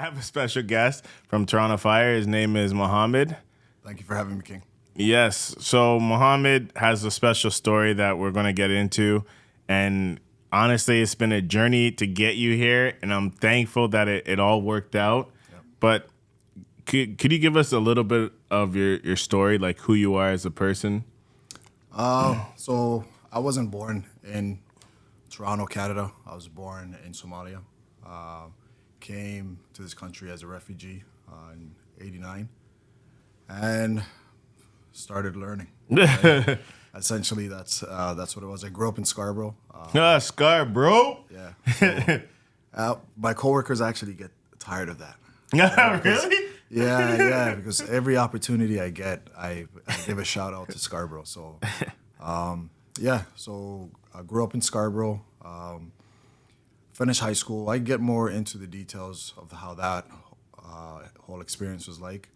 have a special guest from Toronto Fire. His name is Mohammed. Thank you for having me, King. Yes. So Mohammed has a special story that we're going to get into. And honestly, it's been a journey to get you here. And I'm thankful that it all worked out. Yep. But could you give us a little bit of your story, like who you are as a person? So I wasn't born in Toronto, Canada. I was born in Somalia. Came to this country as a refugee in '89 and started learning. Right? Essentially, that's what it was. I grew up in Scarborough. Scarborough? Yeah. So, my coworkers actually get tired of that. Really? Yeah, because every opportunity I get, I give a shout out to Scarborough. So, so I grew up in Scarborough, finished high school. I get more into the details of how that whole experience was like,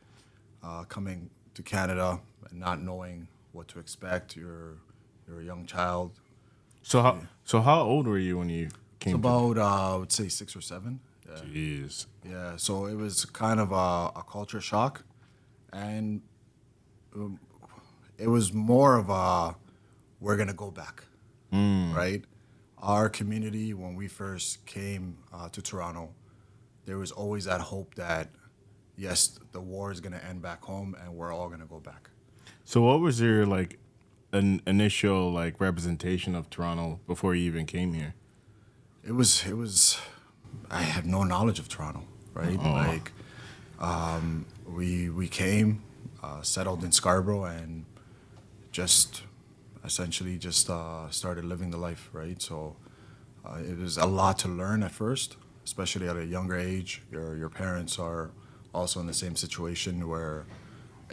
coming to Canada and not knowing what to expect. You're a young child. So how old were you when you came? It's about I would say 6 or 7. Yeah. Jeez. Yeah, so it was kind of a culture shock, and it was more of a we're gonna go back, right? Our community, when we first came to Toronto, there was always that hope that yes, the war is gonna end back home, and we're all gonna go back. So what was your an initial representation of Toronto before you even came here? It was. I had no knowledge of Toronto, right? We came, settled in Scarborough, and just essentially started living the life, right? So it was a lot to learn at first, especially at a younger age. Your parents are also in the same situation where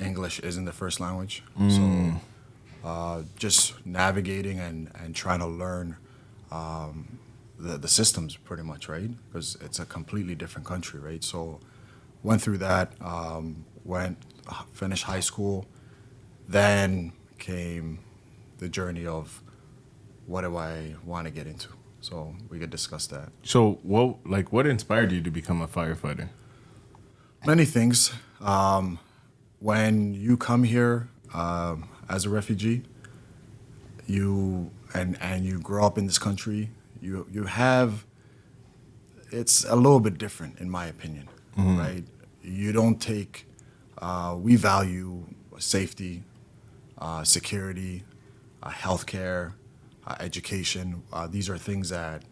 English isn't the first language. So just navigating and trying to learn the systems pretty much, right? Because it's a completely different country, right? So went through that, finished high school, then came the journey of what do I want to get into. So we could discuss that. So what inspired you to become a firefighter? Many things. When you come here as a refugee, you grow up in this country, you have, it's a little bit different in my opinion, right? You don't take, we value safety, security, healthcare, education. These are things that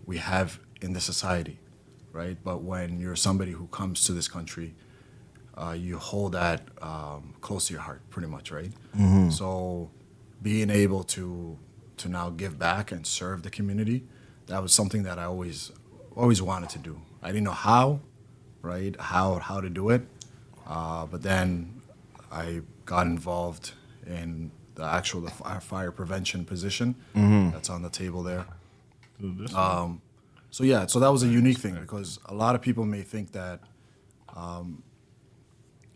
we have in the society, right? But when you're somebody who comes to this country, you hold that close to your heart, pretty much, right? So being able to now give back and serve the community, that was something that I always wanted to do. I didn't know how, right? How to do it, but then I got involved in the fire prevention position that's on the table there. So that was a unique thing because a lot of people may think that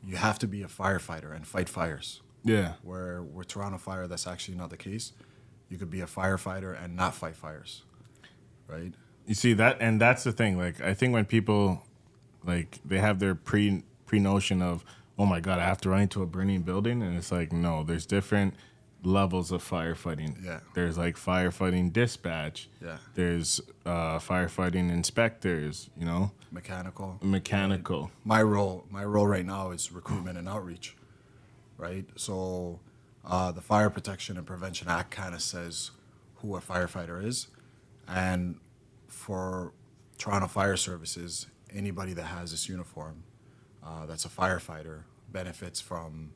you have to be a firefighter and fight fires. Yeah. Where Toronto Fire, that's actually not the case. You could be a firefighter and not fight fires, right? You see that, and that's the thing. I think when people they have their pre notion of, oh my God, I have to run into a burning building, and it's like, no, there's different levels of firefighting. Yeah. There's firefighting dispatch. Yeah. There's firefighting inspectors. Mechanical. My role right now is recruitment and outreach, right? So the Fire Protection and Prevention Act kind of says who a firefighter is, and for Toronto Fire Services, anybody that has this uniform that's a firefighter benefits from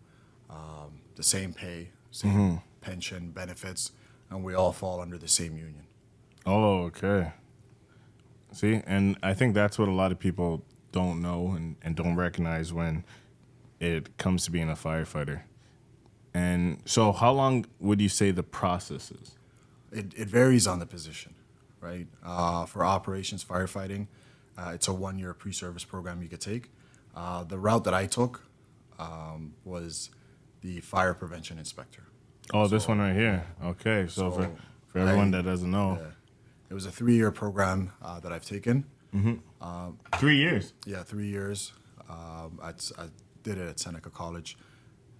the same pay, same pension benefits, and we all fall under the same union. Oh, okay. See, and I think that's what a lot of people don't know and don't recognize when it comes to being a firefighter. And so how long would you say the process is? It varies on the position, right? For operations firefighting, it's a 1-year pre-service program you could take. The route that I took was the fire prevention inspector. Oh, this one right here. Okay, so for everyone that doesn't know. It was a 3-year program that I've taken. 3 years. Yeah, 3 years. I did it at Seneca College,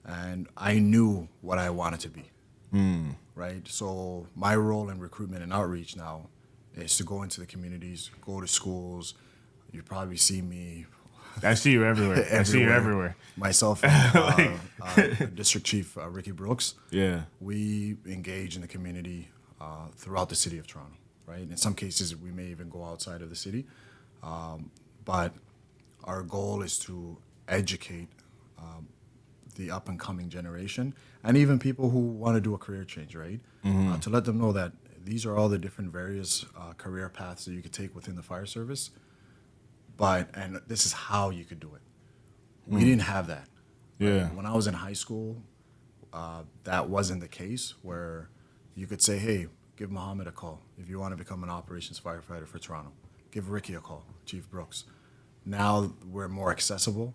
and I knew what I wanted to be. Right. So my role in recruitment and outreach now is to go into the communities, go to schools. You probably see me I see you everywhere. I see you everywhere. Myself and Like- District Chief Ricky Brooks. Yeah. We engage in the community throughout the city of Toronto. Right. In some cases, we may even go outside of the city, but our goal is to educate the up and coming generation and even people who want to do a career change, right? To let them know that these are all the different various career paths that you could take within the fire service, and this is how you could do it. We didn't have that. Yeah. When I was in high school, that wasn't the case where you could say, hey, give Mohammed a call if you want to become an operations firefighter for Toronto. Give Ricky a call, Chief Brooks. Now we're more accessible.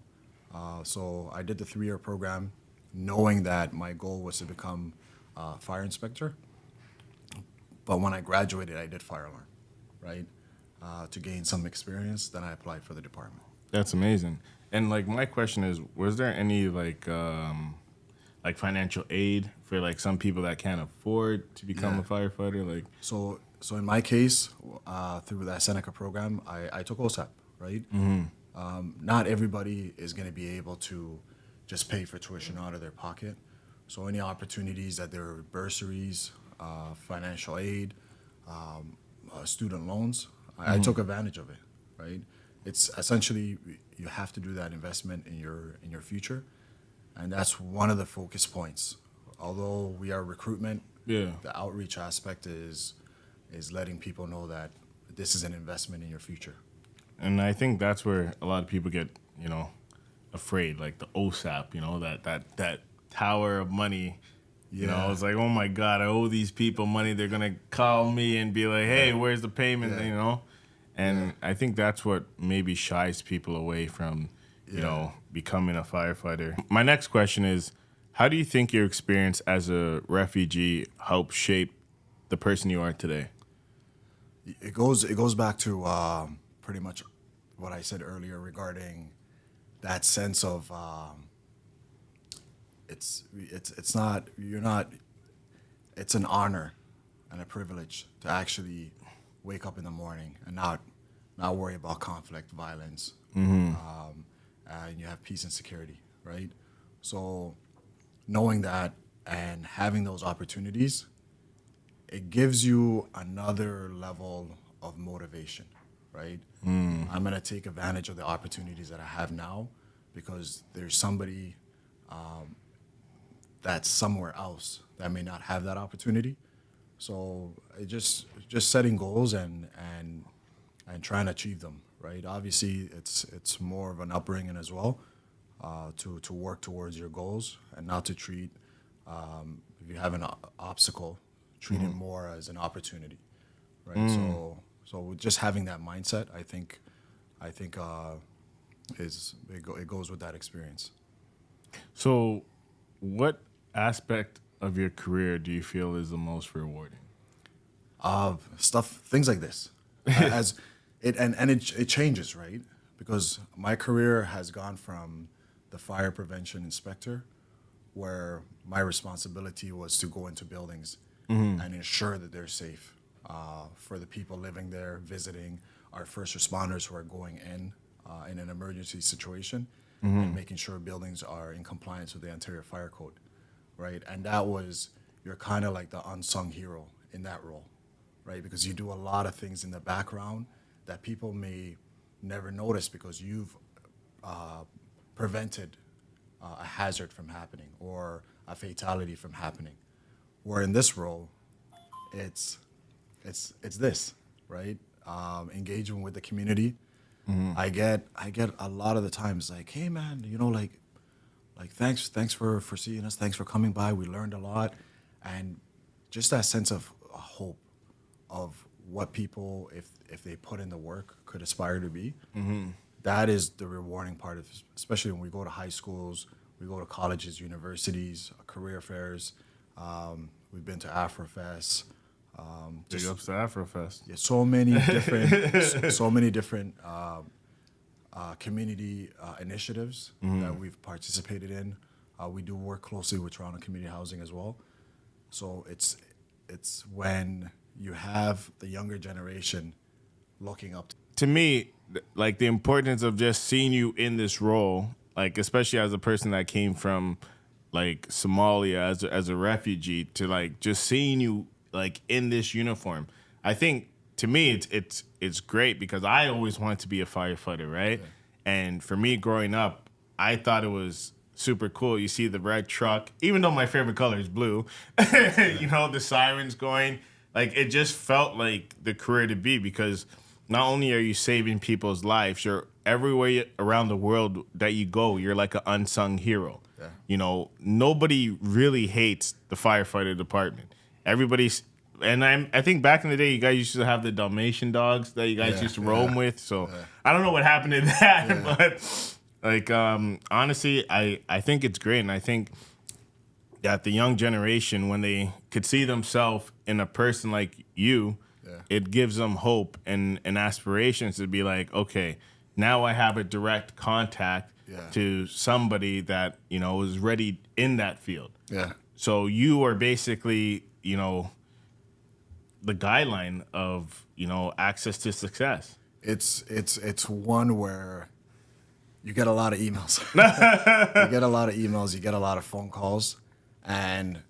So I did the 3-year program knowing that my goal was to become a fire inspector. But when I graduated, I did fire alarm, right? To gain some experience, then I applied for the department. That's amazing. And like my question is, was there any like financial aid for like some people that can't afford to become Yeah. a firefighter? Like, So in my case, through that Seneca program, I took OSAP, right? Not everybody is going to be able to just pay for tuition out of their pocket. So any opportunities that there are bursaries, financial aid, student loans, I took advantage of it, right? It's essentially you have to do that investment in your future, and that's one of the focus points. Although we are recruitment, yeah. the outreach aspect is letting people know that this is an investment in your future. And I think that's where a lot of people get, afraid, like the OSAP, that tower of money. Yeah. It's like, oh my God, I owe these people money. They're going to call me and be like, hey, where's the payment, Yeah. And I think that's what maybe shies people away from, becoming a firefighter. My next question is, how do you think your experience as a refugee helped shape the person you are today? It goes back to pretty much what I said earlier regarding that sense of it's not you're not it's an honor and a privilege to actually wake up in the morning and not worry about conflict, violence, and you have peace and security, right? So knowing that and having those opportunities, it gives you another level of motivation, right? I'm gonna take advantage of the opportunities that I have now because there's somebody that's somewhere else that may not have that opportunity. So it just setting goals and trying to achieve them, right? Obviously, it's more of an upbringing as well, to work towards your goals and not to treat if you have an obstacle, treat it more as an opportunity, right? So just having that mindset, I think it goes with that experience. So what aspect of your career do you feel is the most rewarding? Things like this, as it changes, right? Because my career has gone from the fire prevention inspector, where my responsibility was to go into buildings and ensure that they're safe for the people living there, visiting, our first responders who are going in an emergency situation, and making sure buildings are in compliance with the Ontario Fire Code, right? And you're kind of like the unsung hero in that role, right? Because you do a lot of things in the background that people may never notice because you've prevented a hazard from happening or a fatality from happening. Where in this role, it's this, right? Engaging with the community. I get a lot of the times like, hey man, like thanks for seeing us, thanks for coming by. We learned a lot, and just that sense of hope of what people, if they put in the work, could aspire to be. That is the rewarding part of, especially when we go to high schools, we go to colleges, universities, career fairs. We've been to AfroFest, Big ups to Afrofest. Yeah, so many different, so many different community initiatives that we've participated in. We do work closely with Toronto Community Housing as well. So it's when you have the younger generation looking up To me, like the importance of just seeing you in this role, like especially as a person that came from like Somalia as a refugee, to like just seeing you like in this uniform. I think to me it's great because I always wanted to be a firefighter, right? And for me growing up, I thought it was super cool. You see the red truck, even though my favorite color is blue, you know, the sirens going, like it just felt like the career to be because not only are you saving people's lives, you're everywhere around the world that you go, you're like an unsung hero. Yeah. You know, nobody really hates the firefighter department. Everybody's, and I think back in the day, you guys used to have the Dalmatian dogs that you guys used to roam with. So I don't know what happened to that, but like honestly, I think it's great, and I think that the young generation, when they could see themselves in a person like you, it gives them hope and aspirations to be like, okay, now I have a direct contact to somebody that, you know, is ready in that field. Yeah. So you are basically, you know, the guideline of, you know, access to success. It's one where you get a lot of emails. You get a lot of emails, you get a lot of phone calls, and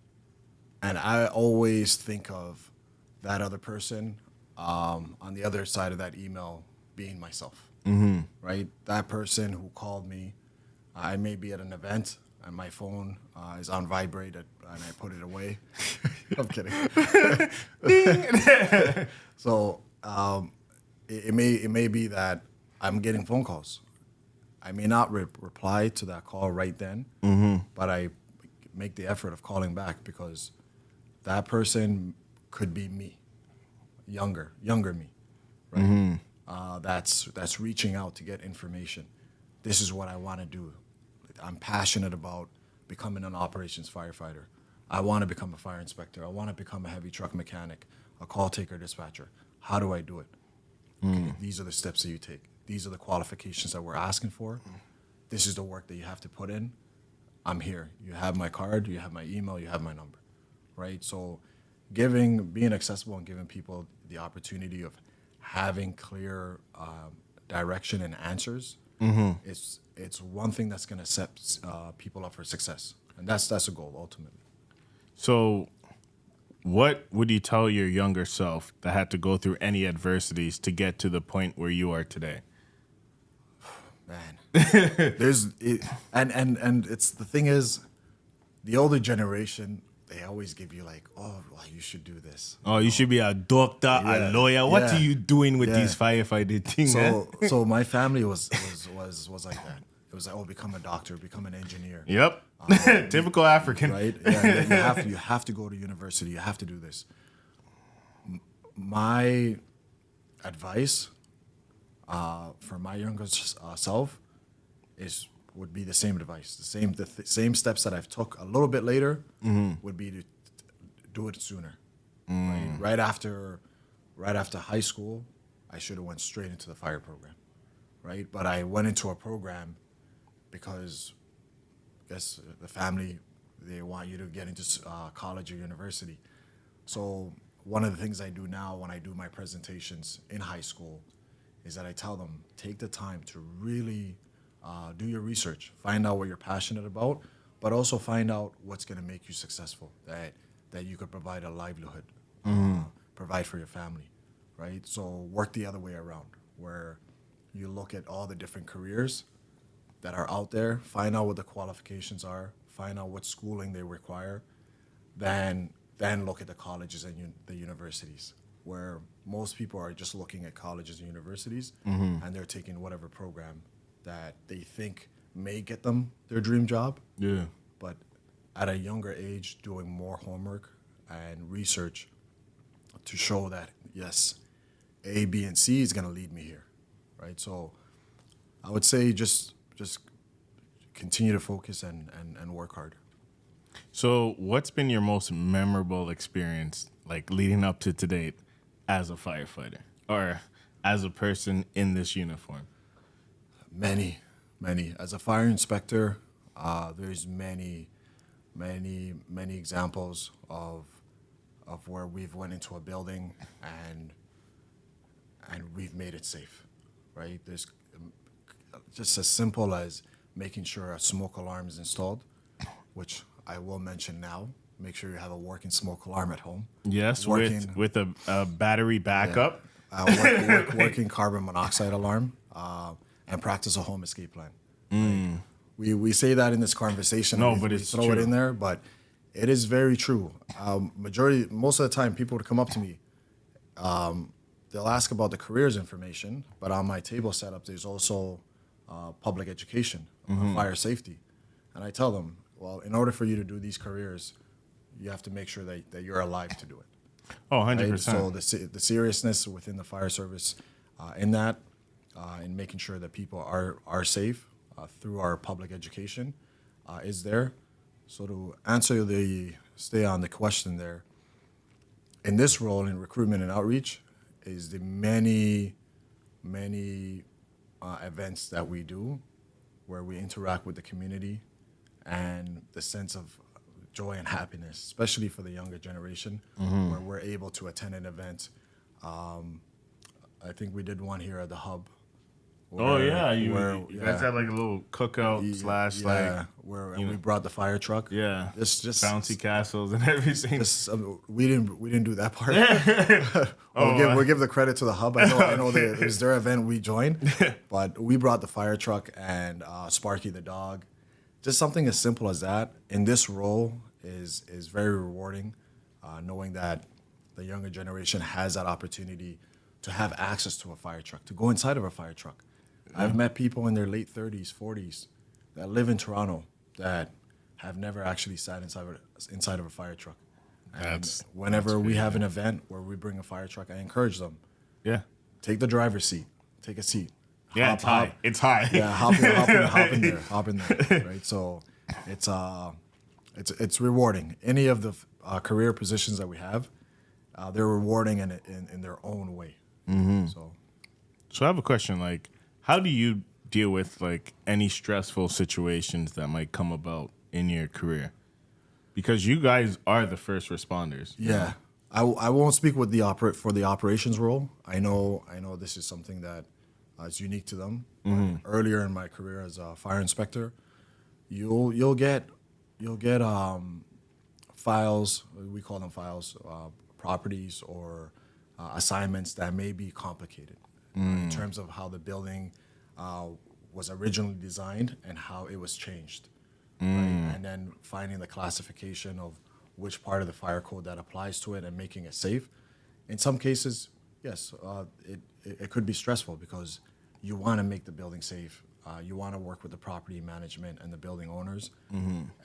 I always think of that other person on the other side of that email being myself. Right? That person who called me, I may be at an event and my phone is on vibrate and I put it away. I'm kidding. So it may be that I'm getting phone calls. I may not reply to that call right then, but I make the effort of calling back because that person could be me, younger me, right? That's reaching out to get information. This is what I want to do. I'm passionate about becoming an operations firefighter. I want to become a fire inspector. I want to become a heavy truck mechanic, a call taker dispatcher. How do I do it? Okay, these are the steps that you take. These are the qualifications that we're asking for. This is the work that you have to put in. I'm here. You have my card, you have my email, you have my number, right? So being accessible and giving people the opportunity of having clear direction and answers, it's one thing that's going to set people up for success. And that's a goal, ultimately. So what would you tell your younger self that had to go through any adversities to get to the point where you are today? Man, and it's the thing is, the older generation, they always give you like, oh, well, you should do this. Oh, you should be a doctor, a lawyer. What are you doing with these firefighter things? So my family was like that. It was like, oh, become a doctor, become an engineer. Yep, typical African, right? Yeah, you have to go to university. You have to do this. My advice for my younger self would be the same advice. The same steps that I've took a little bit later would be to do it sooner. Right after high school, I should have went straight into the fire program, right? But I went into a program because I guess the family, they want you to get into college or university. So one of the things I do now when I do my presentations in high school is that I tell them, take the time to really do your research, find out what you're passionate about, but also find out what's going to make you successful, that you could provide a livelihood, provide for your family, right? So work the other way around, where you look at all the different careers that are out there, find out what the qualifications are, find out what schooling they require, then look at the colleges and the universities, where most people are just looking at colleges and universities, and they're taking whatever program that they think may get them their dream job. Yeah. But at a younger age, doing more homework and research to show that, yes, A, B, and C is going to lead me here, right? So I would say just continue to focus and work hard. So, what's been your most memorable experience, like leading up to date, as a firefighter or as a person in this uniform? Many, many. As a fire inspector, there's many examples of where we've went into a building and we've made it safe, right? There's just as simple as making sure a smoke alarm is installed, which I will mention now. Make sure you have a working smoke alarm at home. Yes, Working, with a battery backup. working carbon monoxide alarm, and practice a home escape plan. Like, we say that in this conversation. No, and but we it's throw it true. in there, but it is very true. Most of the time, people would come up to me. They'll ask about the careers information, but on my table setup, there's also public education, fire safety, and I tell them, well, in order for you to do these careers, you have to make sure that you're alive to do it. Oh, Right? 100%. So the seriousness within the fire service in that, in making sure that people are safe through our public education is there. So to answer stay on the question there, in this role in recruitment and outreach is the many events that we do where we interact with the community and the sense of joy and happiness, especially for the younger generation, where we're able to attend an event. I think we did one here at the hub. Oh yeah, you yeah, guys had like a little cookout slash like where you we know, brought the fire truck. yeah, just bouncy castles and everything. we didn't do that part. Oh, we'll give the credit to the hub. I know it was their event we joined, but we brought the fire truck and Sparky the dog. Just something as simple as that in this role is very rewarding, knowing that the younger generation has that opportunity to have access to a fire truck, to go inside of a fire truck. I've met people in their late 30s, 40s that live in Toronto that have never actually sat inside of a fire truck. And whenever we have an event where we bring a fire truck, I encourage them, Yeah, take the driver's seat, take a seat. yeah, it's high. It's high. Yeah, hop in there, right? So it's rewarding. Any of the career positions that we have, they're rewarding in their own way. So So I have a question. Like, how do you deal with like any stressful situations that might come about in your career? Because you guys are the first responders. yeah, I won't speak with for the operations role. I know this is something that is unique to them. Earlier in my career as a fire inspector, you'll get files. We call them files, properties or assignments that may be complicated in terms of how the building was originally designed and how it was changed, right? And then finding the classification of which part of the fire code that applies to it and making it safe. In some cases, yes, it could be stressful because you want to make the building safe. You want to work with the property management and the building owners,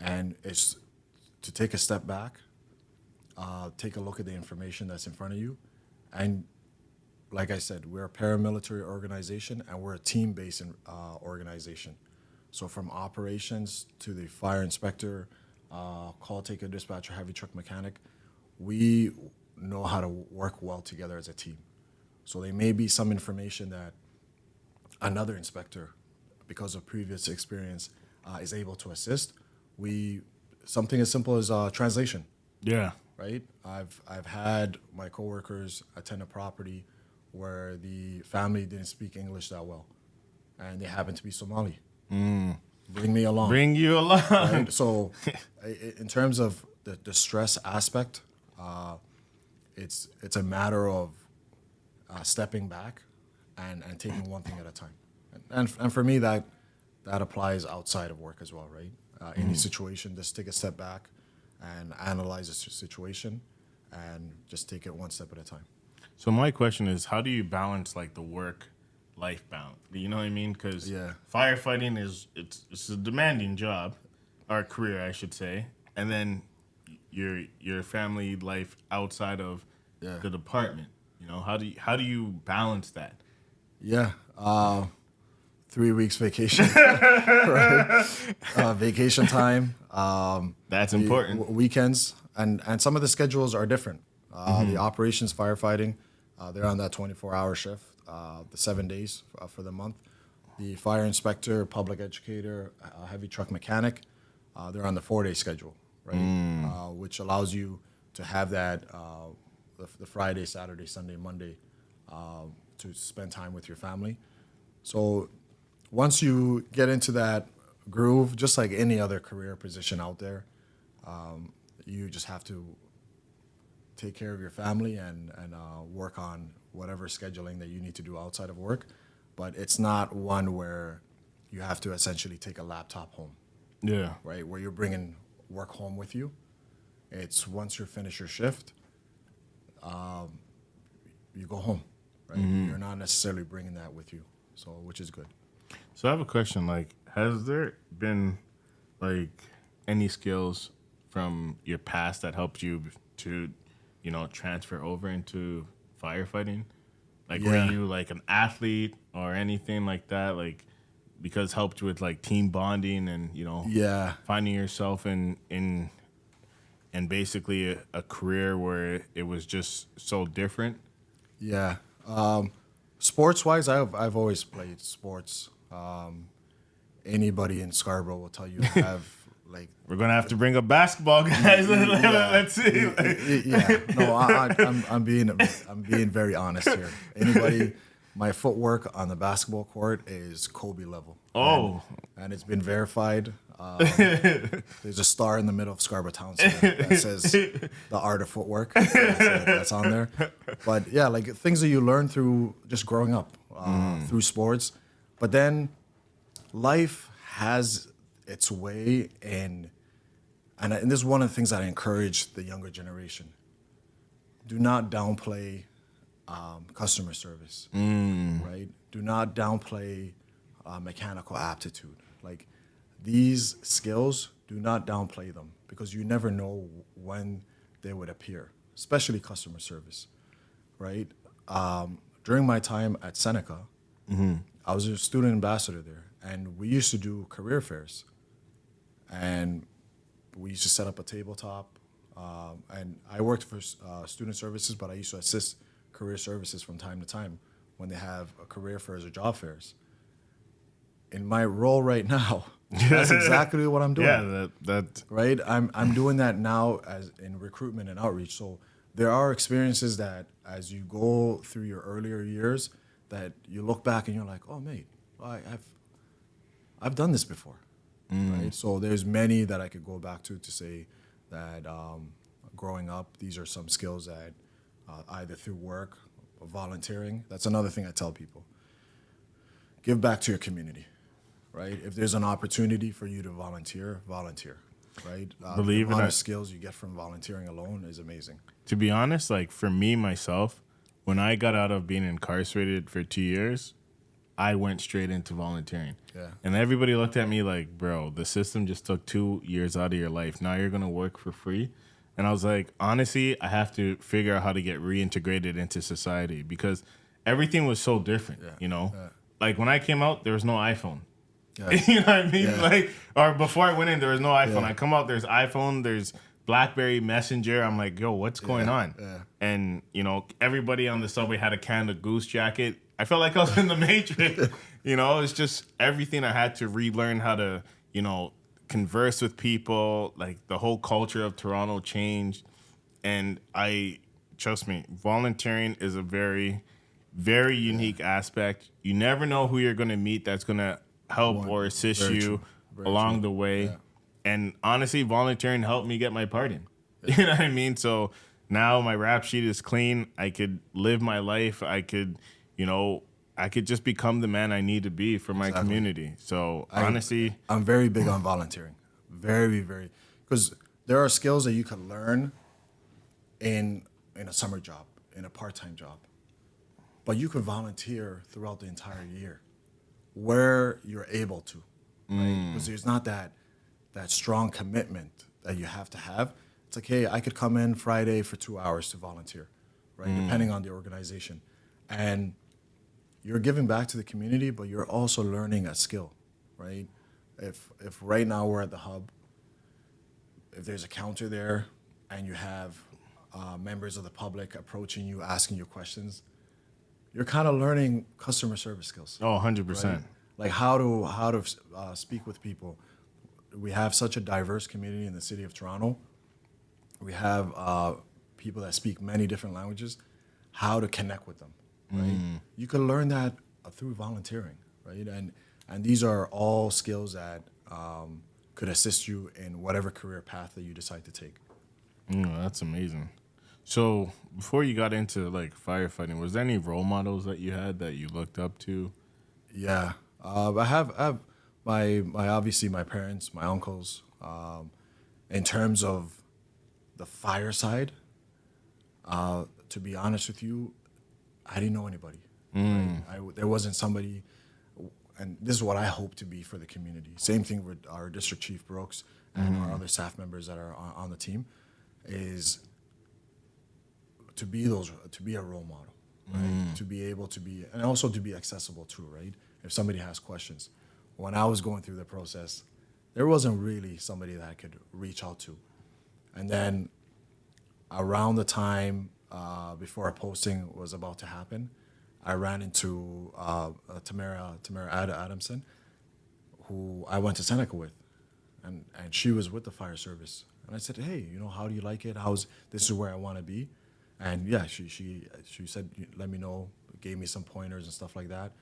and it's to take a step back, take a look at the information that's in front of you, and like I said, we're a paramilitary organization and we're a team-based organization. So from operations to the fire inspector, call taker, dispatcher, heavy truck mechanic, we know how to work well together as a team. So there may be some information that another inspector, because of previous experience, is able to assist. Something as simple as translation. Yeah. Right? I've had my coworkers attend a property where the family didn't speak English that well, and they happen to be Somali. Bring me along. Bring you along. Right? So, in terms of the stress aspect, it's a matter of stepping back and taking one thing at a time. And for me, that applies outside of work as well, right? Any situation, just take a step back and analyze the situation and just take it one step at a time. So my question is, how do you balance like the work-life balance? You know what I mean? Because firefighting it's a demanding job, or career, I should say, and then your family life outside of the department. You know, how do you balance that? Yeah. 3 weeks vacation, right? Vacation time. That's important. Weekends, and some of the schedules are different. The operations firefighting, they're on that 24-hour shift, the 7 days for the month. The fire inspector, public educator, heavy truck mechanic, they're on the 4-day schedule, right? Which allows you to have that the Friday, Saturday, Sunday, Monday to spend time with your family. So once you get into that groove, just like any other career position out there, you just have to take care of your family and work on whatever scheduling that you need to do outside of work. But it's not one where you have to essentially take a laptop home, Yeah. right? Where you're bringing work home with you. It's once you finish your shift, you go home, right? You're not necessarily bringing that with you, so which is good. So I have a question. Like, has there been like any skills from your past that helped you to, transfer over into firefighting? Like, were Yeah. you like an athlete or anything like that? Like, because helped you with like team bonding and Yeah. finding yourself in basically a career where it was just so different. Yeah. Sports wise, I've always played sports. Anybody in Scarborough will tell you I have like. We're gonna have to bring up basketball, guys. Let's see. Yeah. No, I'm being very honest here. Anybody, my footwork on the basketball court is Kobe level. Oh. And it's been verified. There's a star in the middle of Scarborough Town Center that says the art of footwork. That's on there. But yeah, like things that you learn through just growing up, through sports. But then life has its way, and this is one of the things that I encourage the younger generation. Do not downplay customer service, right? Do not downplay mechanical aptitude. Like, these skills, do not downplay them because you never know when they would appear, especially customer service, right? During my time at Seneca, I was a student ambassador there, and we used to do career fairs. And we used to set up a tabletop. And I worked for student services, but I used to assist career services from time to time when they have career fairs or job fairs. In my role right now, that's exactly what I'm doing. Yeah, that Right? I'm doing that now as in recruitment and outreach. So there are experiences that as you go through your earlier years that you look back and you're like, oh mate, I've done this before. Right? So there's many that I could go back to say that growing up, these are some skills that either through work or volunteering. That's another thing I tell people. Give back to your community. Right? If there's an opportunity for you to volunteer, right? Believe the it amount or- of skills you get from volunteering alone is amazing. To be honest, like for me myself, when I got out of being incarcerated for 2 years, I went straight into volunteering. Yeah. And everybody looked at me like, bro, the system just took 2 years out of your life. Now you're gonna work for free. And I was like, honestly, I have to figure out how to get reintegrated into society because everything was so different, Yeah. Like when I came out, there was no iPhone. Yeah. You know what I mean? Yeah. Like, or before I went in, there was no iPhone. Yeah. I come out, there's iPhone, there's BlackBerry Messenger. I'm like, yo, what's going on? Yeah. And, everybody on the subway had a Canada Goose jacket. I felt like I was in the Matrix. It's just everything I had to relearn how to, converse with people. Like the whole culture of Toronto changed. And trust me, volunteering is a very, very unique aspect. You never know who you're going to meet that's going to help or assist Very you true. Very along true. the way. Yeah. And honestly, volunteering helped me get my pardon. You know what I mean? So now my rap sheet is clean. I could live my life. I could, I could just become the man I need to be for my community. So honestly, I'm very big on volunteering. Very, very, because there are skills that you can learn in a summer job, in a part-time job, but you can volunteer throughout the entire year where you're able to, right? Because there's not that strong commitment that you have to have. It's like, hey, I could come in Friday for 2 hours to volunteer, right? Depending on the organization. And you're giving back to the community, but you're also learning a skill, right? If right now we're at the hub if there's a counter there and you have members of the public approaching you, asking you questions, you're kind of learning customer service skills, Oh, right? 100%. Like how to speak with people. We have such a diverse community in the city of Toronto. We have people that speak many different languages. How to connect with them, right? You can learn that through volunteering, right? And these are all skills that could assist you in whatever career path that you decide to take. That's amazing. So before you got into like firefighting, was there any role models that you had that you looked up to? Yeah, I have my obviously my parents, my uncles. In terms of the fire side, to be honest with you, I didn't know anybody. Right? There wasn't somebody, and this is what I hope to be for the community. Same thing with our district chief Brooks and our other staff members that are on the team, is to be a role model, right? To be able to be, and also to be accessible too, right? If somebody has questions. When I was going through the process, there wasn't really somebody that I could reach out to. And then around the time before a posting was about to happen, I ran into Tamara Adamson, who I went to Seneca with, and she was with the fire service. And I said, hey, how do you like it? This is where I want to be. And yeah, she said, let me know, gave me some pointers and stuff like that,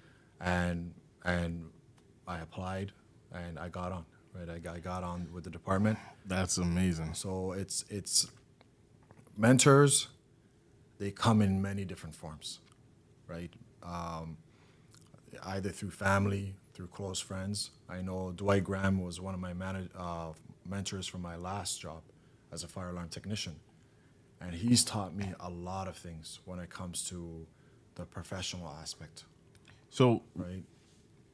and I applied and I got on. Right, I got on with the department. That's amazing. So it's mentors. They come in many different forms, right? Either through family, through close friends. I know Dwight Graham was one of my mentors from my last job as a fire alarm technician. And he's taught me a lot of things when it comes to the professional aspect, So, right?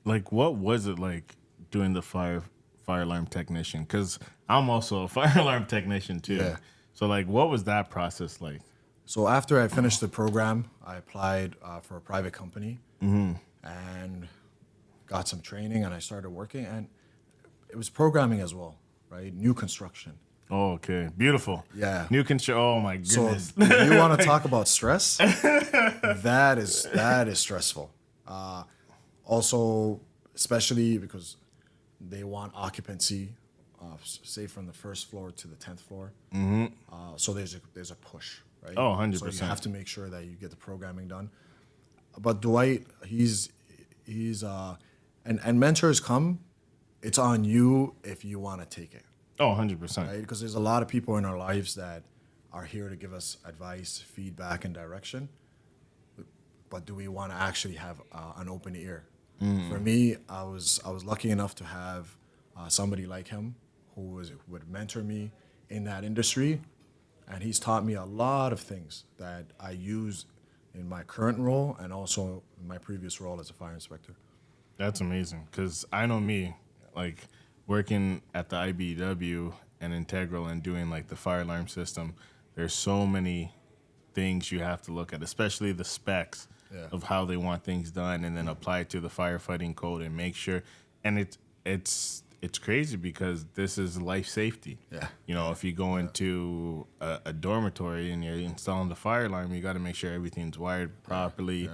like, what was it like doing the fire alarm technician? Because I'm also a fire alarm technician too. Yeah. So, like, what was that process like? So after I finished the program, I applied for a private company and got some training, and I started working. And it was programming as well, right? New construction. Oh, okay, beautiful. Yeah. New construction. Oh my So goodness. if you want to talk about stress, that is stressful. Also, especially because they want occupancy, say from the first floor to the 10th floor. So there's a push, right? Oh, So 100%. you have to make sure that you get the programming done. But Dwight, he's and mentors come. It's on you if you want to take it, Oh, 100%. right? Because there's a lot of people in our lives that are here to give us advice, feedback, and direction. But do we want to actually have an open ear? For me, I was lucky enough to have somebody like him who would mentor me in that industry, and he's taught me a lot of things that I use in my current role and also in my previous role as a fire inspector. That's amazing. Because I know me, like, working at the IBW and Integral and doing, like, the fire alarm system, there's so many things you have to look at, especially the specs of how they want things done, and then apply it to the firefighting code and make sure. And it's crazy because this is life safety. Yeah. If you go into a dormitory and you're installing the fire alarm, you got to make sure everything's wired properly.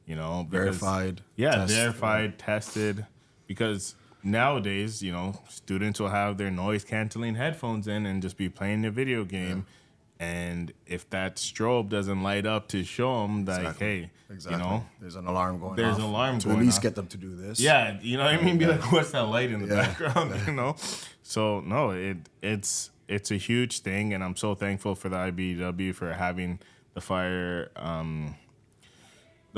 Because, Verified. Yeah, test, verified, tested. Because nowadays, students will have their noise canceling headphones in and just be playing their video game. And if that strobe doesn't light up to show them, like, hey, Exactly. There's an alarm going there's off. an alarm to going at least off. get them to do this. Yeah, you know what I mean? Be like, what's that light in the Yeah. background, So, no, it's a huge thing, and I'm so thankful for the IBW for having the fire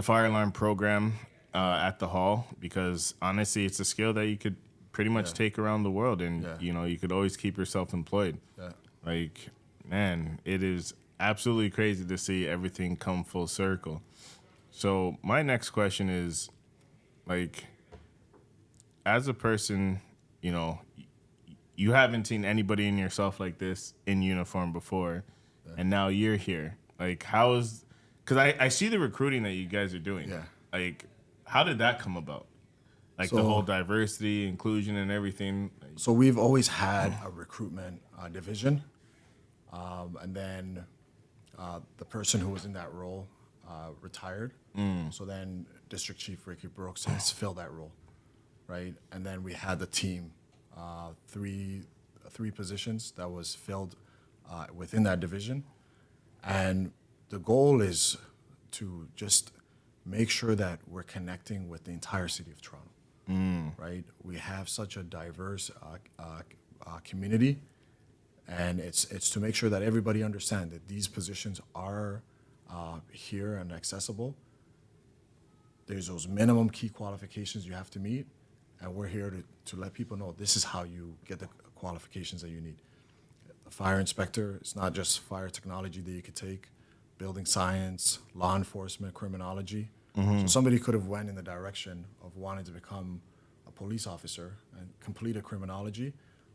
alarm program at the hall, because honestly, it's a skill that you could pretty much take around the world, and you could always keep yourself employed. Yeah. Like, man, it is absolutely crazy to see everything come full circle. So my next question is, like, as a person, you haven't seen anybody in yourself like this in uniform before, and now you're here. Like, because I see the recruiting that you guys are doing. Yeah. Like, how did that come about? Like the So- whole diversity, inclusion, and everything. So we've always had a recruitment division, and then the person who was in that role retired. So then District Chief Ricky Brooks has filled that role, right? And then we had the team, three positions that was filled within that division, and the goal is to just make sure that we're connecting with the entire city of Toronto. Right? We have such a diverse community, and it's to make sure that everybody understands that these positions are here and accessible. There's those minimum key qualifications you have to meet, and we're here to let people know this is how you get the qualifications that you need. A fire inspector, it's not just fire technology that you could take, building science, law enforcement, criminology. So somebody could have went in the direction of wanting to become a police officer and complete a criminology,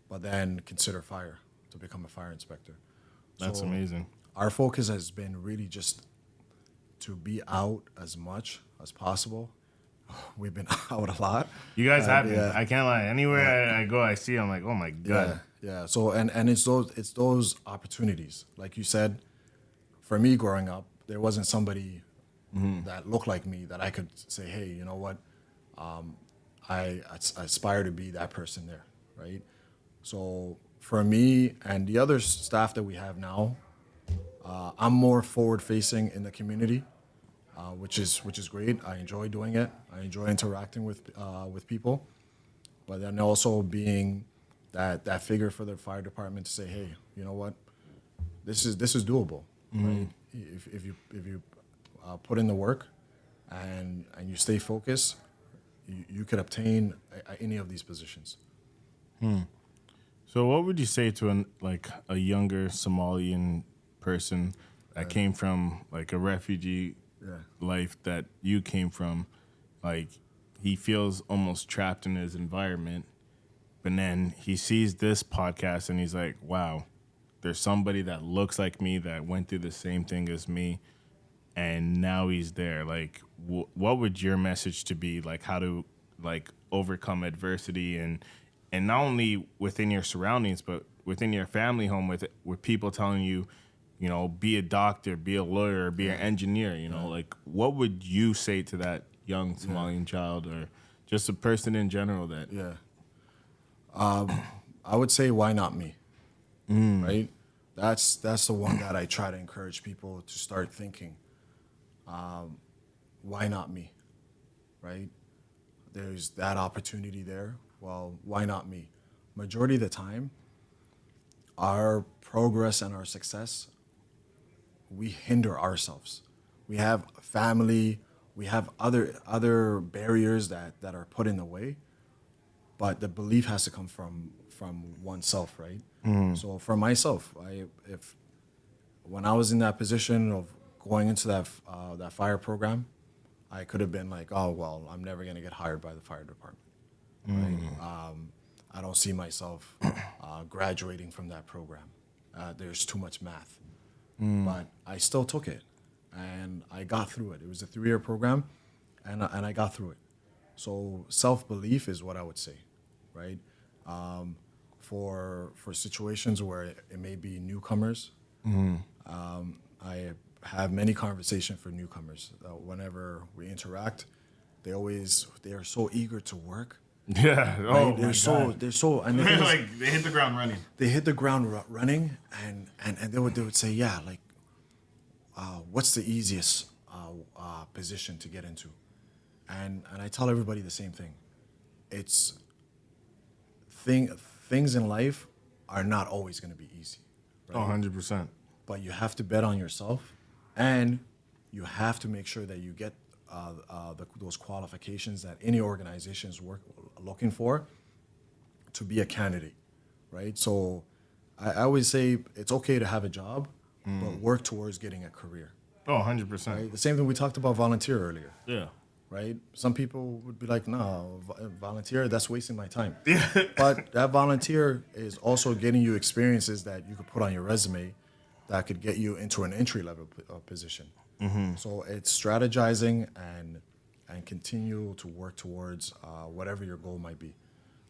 but then consider fire to become a fire inspector. That's So amazing. Our focus has been really just to be out as much as possible. We've been out a lot. You guys have been. yeah. I can't lie. Anywhere I go, I see. I'm like, oh my god. Yeah. So and it's those opportunities. Like you said, for me growing up, there wasn't somebody that looked like me that I could say, hey, you know what, I aspire to be that person there, right? So for me and the other staff that we have now, I'm more forward facing in the community, which is great. I enjoy doing it. I enjoy interacting with people, but then also being that figure for the fire department to say, hey, you know what, this is doable, right? If you put in the work and you stay focused, you could obtain any of these positions. So, what would you say to a younger Somalian person that came from like a refugee life that you came from? Like, he feels almost trapped in his environment, but then he sees this podcast and he's like, "Wow, there's somebody that looks like me that went through the same thing as me, and now he's there." Like, what would your message to be? Like, how to overcome adversity and not only within your surroundings, but within your family home with people telling you, you know, be a doctor, be a lawyer, be an engineer. You know, like what would you say to that young Somalian child or just a person in general that? Yeah. I would say, why not me? Right? That's the one that I try to encourage people to start thinking. Why not me? Right? There's that opportunity there. Well, why not me? Majority of the time, our progress and our success, we hinder ourselves. We have family, we have other barriers that are put in the way, but the belief has to come from oneself, right? So for myself, when I was in that position of going into that fire program, I could have been like, oh well, I'm never gonna get hired by the fire department. Right? I don't see myself graduating from that program. There's too much math. But I still took it, and I got through it. It was a 3-year program, and I got through it. So self-belief is what I would say, right? For situations where it may be newcomers, I have many conversations for newcomers. Whenever we interact, they are so eager to work. Yeah. Right? Oh, they're so, and the thing is, like they hit the ground running. they hit the ground running, and they would say, yeah, like, what's the easiest position to get into? And I tell everybody the same thing. It's things in life are not always going to be easy. Right? Oh, 100%. But you have to bet on yourself, and you have to make sure that you get those qualifications that any organization is looking for to be a candidate, right? So I always say it's okay to have a job, but work towards getting a career. Oh, 100%. Right? The same thing we talked about volunteer earlier, Yeah. right? Some people would be like, no, volunteer, that's wasting my time. But that volunteer is also getting you experiences that you could put on your resume that could get you into an entry-level position. So it's strategizing and continue to work towards whatever your goal might be.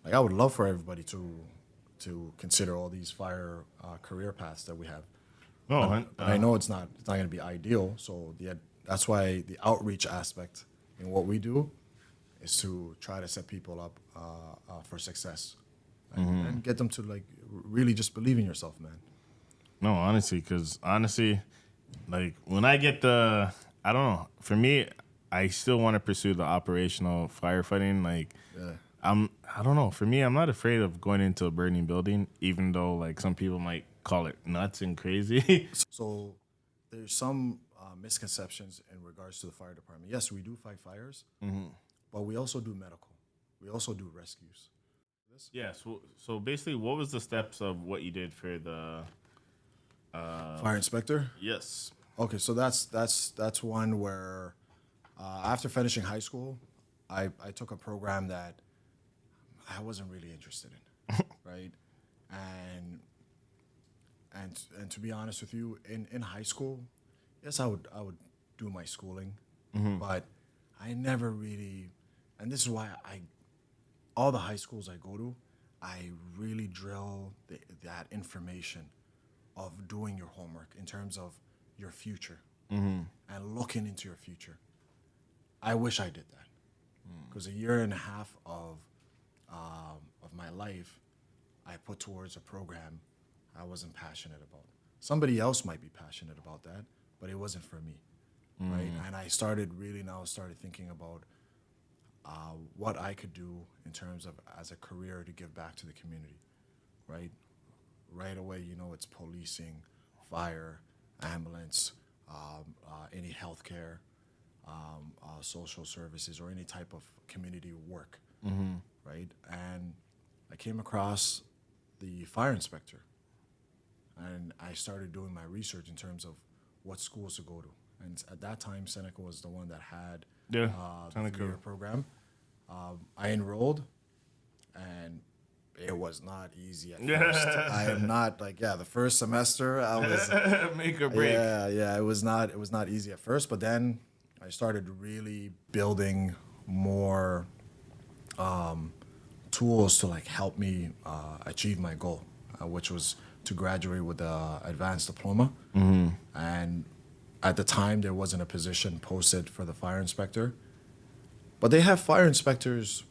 Like I would love for everybody to consider all these fire career paths that we have. No, But I know it's not going to be ideal. So that's why the outreach aspect in what we do is to try to set people up for success and get them to like really just believe in yourself, man. no, honestly, because honestly, like when I get I don't know. For me, I still want to pursue the operational firefighting. Like, Yeah. I don't know. For me, I'm not afraid of going into a burning building, even though like some people might call it nuts and crazy. So there's some misconceptions in regards to the fire department. Yes, we do fight fires, but we also do medical. We also do rescues. Yeah. So basically, what was the steps of what you did for the? Fire inspector. Yes. Okay, so that's one where after finishing high school, I took a program that I wasn't really interested in, right? And to be honest with you, in high school, yes, I would do my schooling, but I never really, and this is why all the high schools I go to, I really drill that information of doing your homework in terms of your future and looking into your future. I wish I did that because a year and a half of my life I put towards a program I wasn't passionate about. Somebody else might be passionate about that, but it wasn't for me, right? And I started thinking about what I could do in terms of as a career to give back to the community, right? Right away, it's policing, fire, ambulance, any healthcare, social services, or any type of community work, right? And I came across the fire inspector, and I started doing my research in terms of what schools to go to. And at that time, Seneca was the one that had the Seneca. 3-year program. I enrolled, and it was not easy at first. I am not the first semester I was Make or break. yeah, it was not easy at first, but then I started really building more tools to like help me achieve my goal, which was to graduate with a advanced diploma. And at the time, there wasn't a position posted for the fire inspector, but they have fire inspectors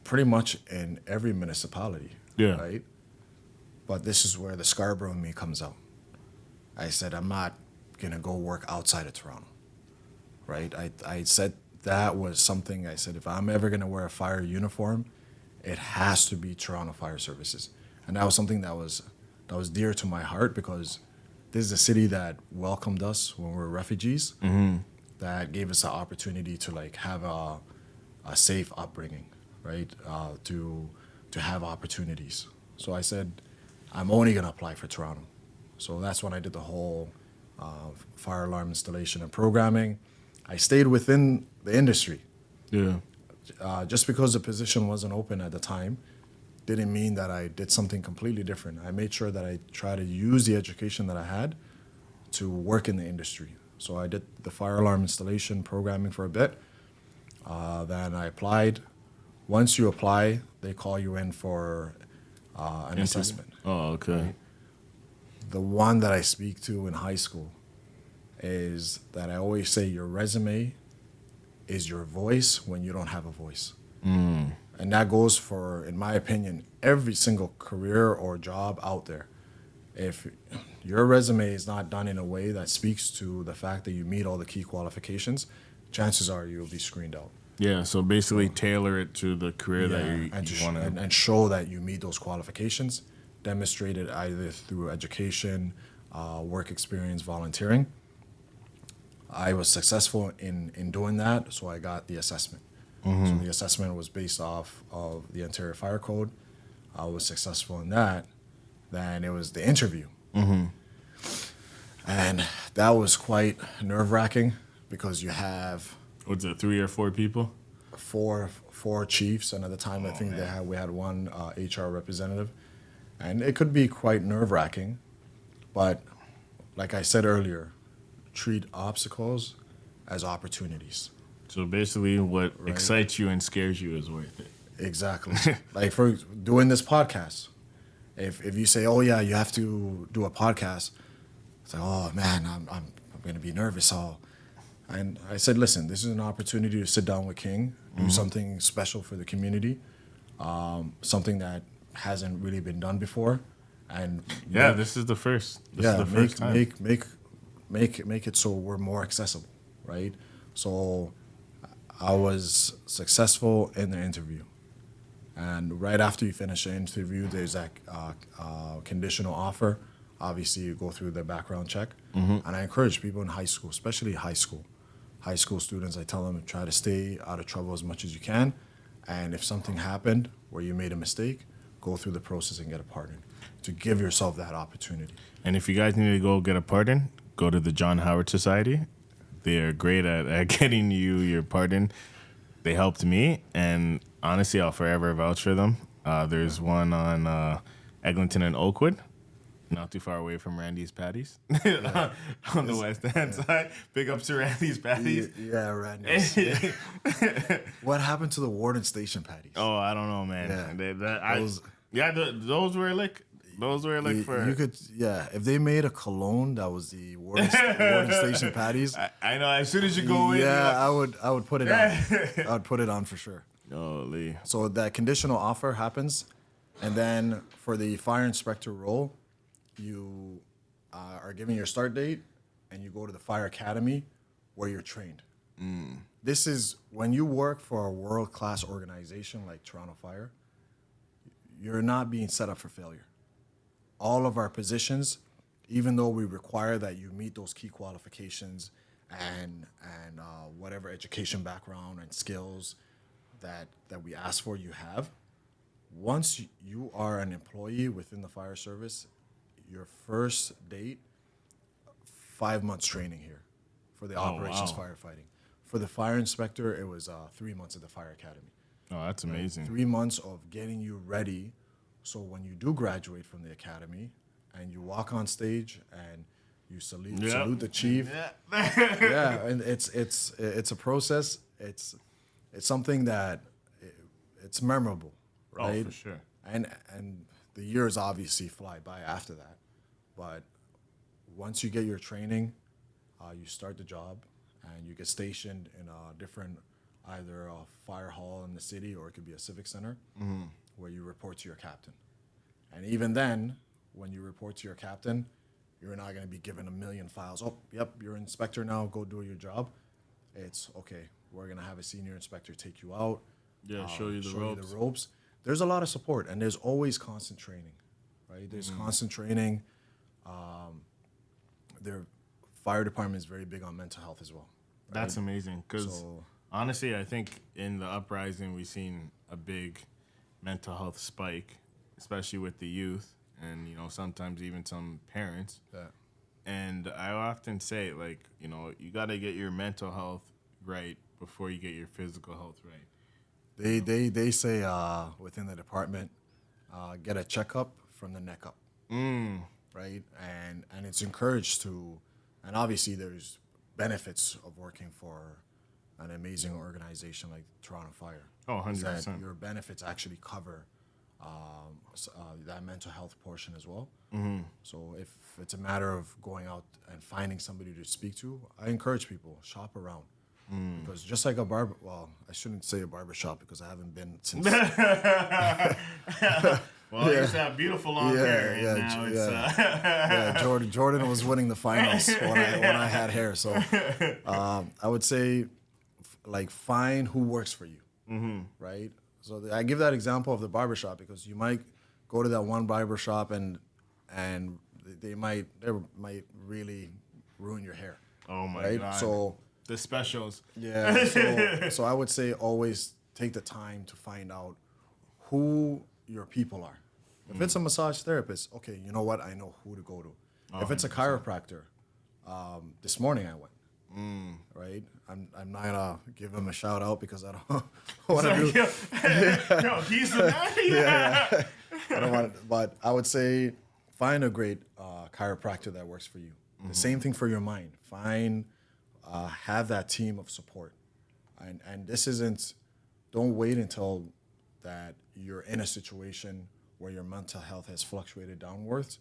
pretty much in every municipality, Yeah. right? But this is where the Scarborough in me comes out. I said, I'm not going to go work outside of Toronto, right? I said that was something I said, if I'm ever going to wear a fire uniform, it has to be Toronto Fire Services. And that was something that was dear to my heart because this is a city that welcomed us when we were refugees, that gave us the opportunity to like have a safe upbringing, right? To have opportunities. So I said, I'm only going to apply for Toronto. So that's when I did the whole fire alarm installation and programming. I stayed within the industry. Yeah. Just because the position wasn't open at the time didn't mean that I did something completely different. I made sure that I try to use the education that I had to work in the industry. So I did the fire alarm installation programming for a bit. Then I applied. Once you apply, they call you in for an assessment. Oh, okay. The one that I speak to in high school is that I always say your resume is your voice when you don't have a voice. And that goes for, in my opinion, every single career or job out there. If your resume is not done in a way that speaks to the fact that you meet all the key qualifications, chances are you'll be screened out. Yeah, so basically tailor it to the career that you want to. And show that you meet those qualifications, demonstrate it either through education, work experience, volunteering. I was successful in doing that, so I got the assessment. So the assessment was based off of the Ontario Fire Code. I was successful in that. Then it was the interview. And that was quite nerve-wracking because you have What's it, 3 or 4 people? four chiefs, and at the time I think we had one HR representative, and it could be quite nerve-wracking, but like I said earlier, treat obstacles as opportunities. So basically, what Right. excites you and scares you is worth it. Exactly. Like for doing this podcast, if you say, "Oh yeah, you have to do a podcast," it's like, "Oh man, I'm going to be nervous." So, and I said, "Listen, this is an opportunity to sit down with King, do something special for the community, something that hasn't really been done before, and Yeah, this is the first. This is the first time. make it so we're more accessible, right?" So I was successful in the interview. And right after you finish the interview, there's that conditional offer. Obviously, you go through the background check. And I encourage people in high school, especially high school students, I tell them to try to stay out of trouble as much as you can. And if something happened where you made a mistake, go through the process and get a pardon to give yourself that opportunity. And if you guys need to go get a pardon, go to the John Howard Society. They are great at getting you your pardon. They helped me, and honestly, I'll forever vouch for them. There's one on Eglinton and Oakwood, not too far away from Randy's Patties, on the west end side. Big ups to Randy's Patties. Yeah, Randy. What happened to the Warden Station patties? Oh, I don't know, man. Those were like for. You could, if they made a cologne that was the Warden Station patties. I know. As soon as you go in, I would put it on. I would put it on for sure. Holy. So that conditional offer happens, and then for the fire inspector role, you are given your start date, and you go to the fire academy, where you're trained. This is when you work for a world-class organization like Toronto Fire. You're not being set up for failure. All of our positions, even though we require that you meet those key qualifications and whatever education background and skills that we ask for, you have. Once you are an employee within the fire service, your first date, 5 months training here for the operations firefighting. For the fire inspector, it was 3 months at the fire academy. Oh, that's amazing. 3 months of getting you ready. So when you do graduate from the academy and you walk on stage and you salute the chief, and it's a process. It's something that it's memorable, right? Oh, for sure. And the years obviously fly by after that, but once you get your training, you start the job and you get stationed in a different, either a fire hall in the city or it could be a civic center. Where you report to your captain. And even then, when you report to your captain, you're not going to be given a million files. Oh, yep, you're an inspector now, go do your job. It's, okay, we're going to have a senior inspector take you out. Yeah, show you the ropes. There's a lot of support, and there's always constant training, right? There's constant training. Their fire department is very big on mental health as well. Right? That's amazing, because honestly, I think in the uprising, we've seen a big mental health spike, especially with the youth and, sometimes even some parents. Yeah. And I often say, like, you got to get your mental health right before you get your physical health right. They say within the department, get a checkup from the neck up, right? And it's encouraged to, and obviously there's benefits of working for an amazing organization like Toronto Fire. Oh, 100%. That your benefits actually cover that mental health portion as well. So if it's a matter of going out and finding somebody to speak to, I encourage people, shop around. Because just like a barber, well, I shouldn't say a barber shop because I haven't been since. Well, I used to have beautiful long hair. And now it's, Jordan was winning the finals when I had hair. So I would say, like, find who works for you, right? So I give that example of the barbershop because you might go to that one barbershop and they might really ruin your hair. Oh my right? God! So the specials. Yeah. So I would say always take the time to find out who your people are. If it's a massage therapist, okay, you know what? I know who to go to. If it's a chiropractor, this morning I went. Right? I'm not gonna give him a shout out because I don't want to do. Yo, he's the man. Yeah. I don't want, but I would say find a great chiropractor that works for you. The same thing for your mind. Find, have that team of support. And this isn't. Don't wait until that you're in a situation where your mental health has fluctuated downwards.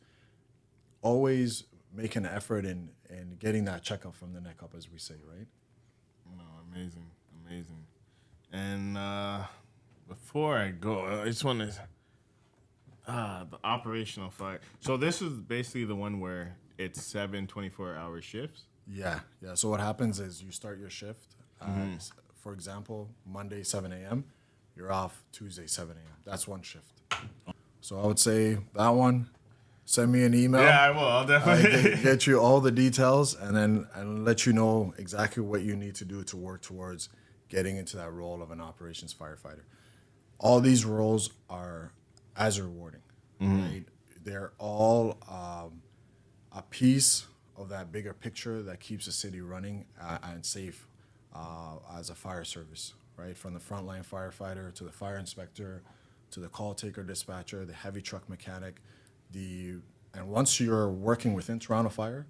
Always make an effort in getting that checkup from the neck up, as we say, right? No, amazing, amazing. And before I go, I just want to the operational fire. So this is basically the one where it's 7 24-hour shifts. Yeah, yeah. So what happens is you start your shift, for example, Monday 7 a.m. You're off Tuesday 7 a.m. That's one shift. So I would say that one. Send me an email. Yeah, I will. I'll definitely Get you all the details, and then and let you know exactly what you need to do to work towards getting into that role of an operations firefighter. All these roles are as rewarding, right? They're all a piece of that bigger picture that keeps the city running and safe as a fire service, right? From the frontline firefighter to the fire inspector to the call taker dispatcher, the heavy truck mechanic, and once you're working within Toronto Fire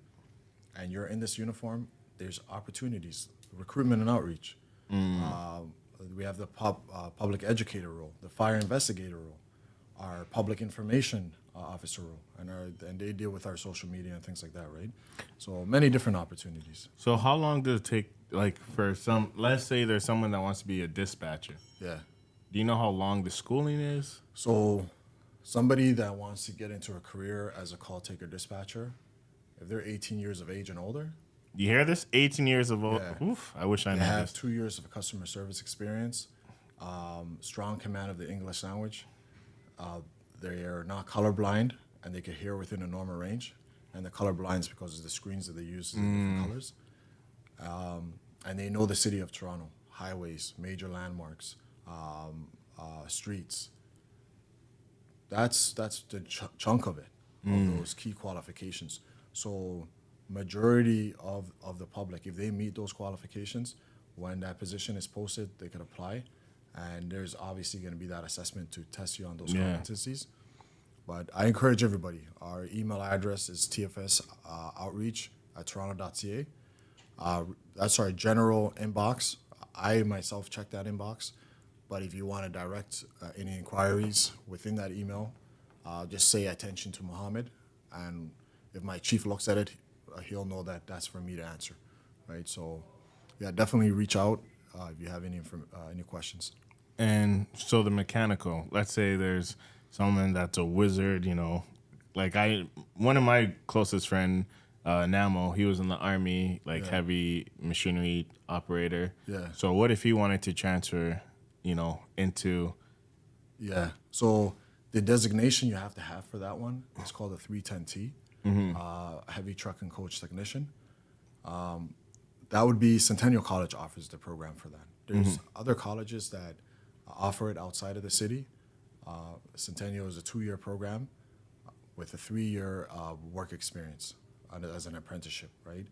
and you're in this uniform, there's opportunities, recruitment and outreach. We have the public educator role, the fire investigator role, our public information officer role, and they deal with our social media and things like that, right? So many different opportunities. So how long does it take, like, for some, let's say there's someone that wants to be a dispatcher. Yeah. Do you know how long the schooling is? So somebody that wants to get into a career as a call taker dispatcher, if they're 18 years of age and older, You hear this? 18 years of old. Yeah. Oof, I wish I they knew have this. 2 years of customer service experience, strong command of the English language. They are not colorblind, and they can hear within a normal range. And the colorblind is because of the screens that they use in different colors. And they know the city of Toronto, highways, major landmarks, streets. That's the chunk of it, of those key qualifications. So majority of the public, if they meet those qualifications, when that position is posted, they could apply. And there's obviously going to be that assessment to test you on those Yeah. competencies. But I encourage everybody. Our email address is tfsoutreach@toronto.ca. That's our general inbox. I myself check that inbox. But if you want to direct any inquiries within that email, just say attention to Mohammed. And if my chief looks at it, he'll know that that's for me to answer. Right? So, yeah, definitely reach out if you have any questions. And so the mechanical, let's say there's someone that's a wizard, like one of my closest friend, Namo, he was in the army, like Yeah. heavy machinery operator. Yeah. So what if he wanted to transfer, into, Yeah. So the designation you have to have for that one is called a 310T, heavy truck and coach technician. That would be Centennial College offers the program for that. There's other colleges that offer it outside of the city. Centennial is a 2-year program with a 3-year work experience as an apprenticeship, right?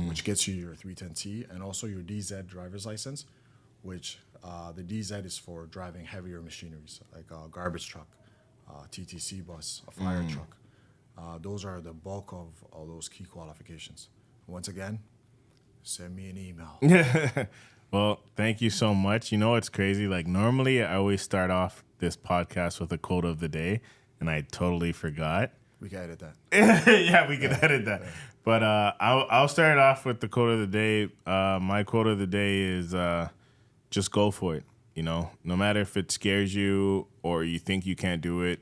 Which gets you your 310T and also your DZ driver's license, which the DZ is for driving heavier machineries like a garbage truck, TTC bus, a fire truck. Those are the bulk of all those key qualifications. Once again, send me an email. Well, thank you so much. It's crazy. Like normally I always start off this podcast with a quote of the day and I totally forgot. We can edit that. Yeah, we can edit that. Yeah. But I'll start off with the quote of the day. My quote of the day is just go for it. No matter if it scares you or you think you can't do it,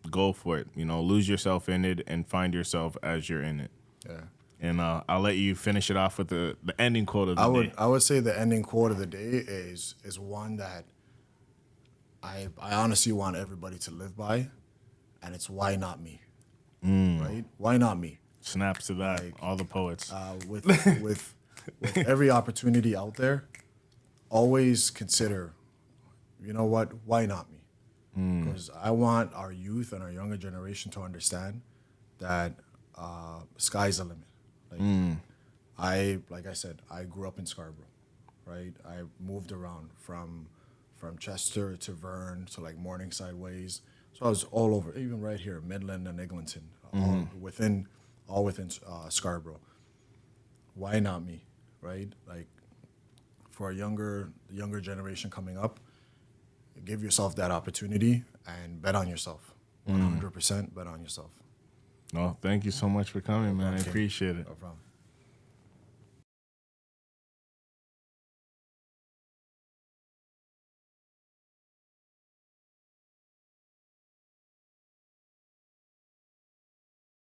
go for it. Lose yourself in it and find yourself as you're in it. Yeah. And I'll let you finish it off with the ending quote of the day. I would say the ending quote of the day is one that I honestly want everybody to live by, and it's why not me, right? Why not me? Snaps to that, Like, all the poets. With every opportunity out there, always consider, you know what? Why not me? Because I want our youth and our younger generation to understand that sky's the limit. Like I said, I grew up in Scarborough, right? I moved around from Chester to Verne to like Morningside ways. So I was all over, even right here, Midland and Eglinton, all within Scarborough. Why not me, right? Like, for the younger generation coming up, give yourself that opportunity and bet on yourself. 100% bet on yourself. No, thank you so much for coming, man. I problem, King. appreciate it. No problem.